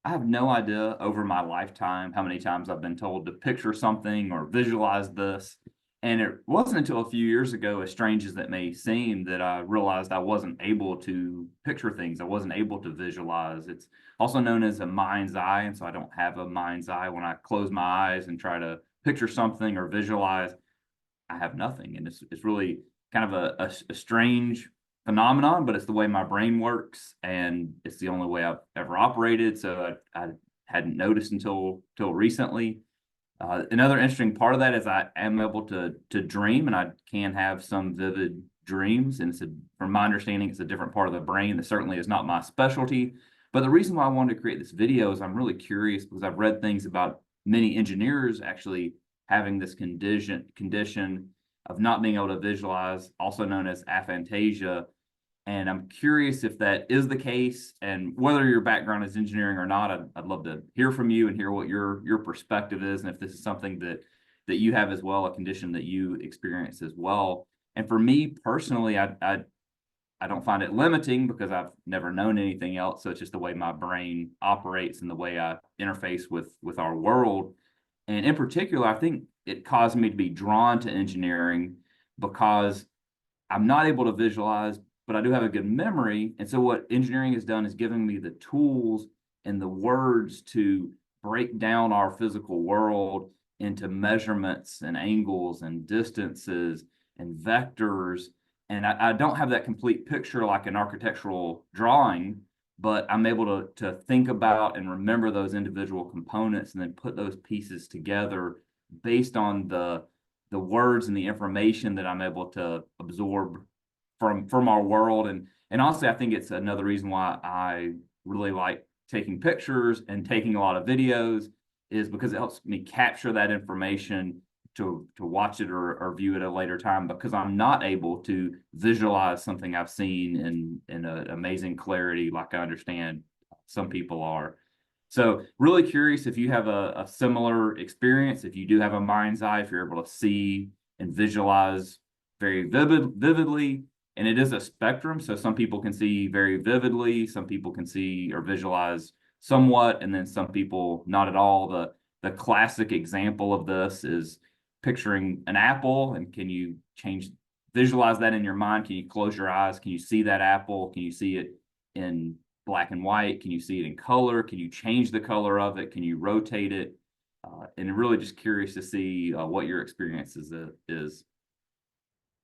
I have no idea over my lifetime how many times I've been told to picture something or visualize this. And it wasn't until a few years ago, as strange as that may seem, that I realized I wasn't able to picture things. I wasn't able to visualize. It's also known as a mind's eye. And so I don't have a mind's eye. When I close my eyes and try to picture something or visualize, I have nothing. And it's really kind of a strange phenomenon, but it's the way my brain works, and it's the only way I've ever operated. So I hadn't noticed until recently. Another interesting part of that is I am able to dream, and I can have some vivid dreams. And from my understanding, it's a different part of the brain that certainly is not my specialty. But the reason why I wanted to create this video is I'm really curious because I've read things about many engineers actually having this condition of not being able to visualize, also known as aphantasia. And I'm curious if that is the case, and whether your background is engineering or not. I'd love to hear from you and hear what your perspective is, and if this is something that you have as well, a condition that you experience as well. And for me personally, I don't find it limiting because I've never known anything else. So it's just the way my brain operates and the way I interface with our world. And in particular, I think it caused me to be drawn to engineering because I'm not able to visualize, but I do have a good memory. And so what engineering has done is giving me the tools and the words to break down our physical world into measurements and angles and distances and vectors. And I don't have that complete picture like an architectural drawing, but I'm able to think about and remember those individual components and then put those pieces together based on the words and the information that I'm able to absorb from our world. And honestly, I think it's another reason why I really like taking pictures and taking a lot of videos, is because it helps me capture that information to watch it or view it at a later time, because I'm not able to visualize something I've seen in an amazing clarity like I understand some people are. So really curious if you have a similar experience, if you do have a mind's eye, if you're able to see and visualize very vividly. And it is a spectrum. So some people can see very vividly, some people can see or visualize somewhat, and then some people not at all. The classic example of this is picturing an apple, and can you visualize that in your mind? Can you close your eyes? Can you see that apple? Can you see it in black and white? Can you see it in color? Can you change the color of it? Can you rotate it? And really just curious to see what your experience is.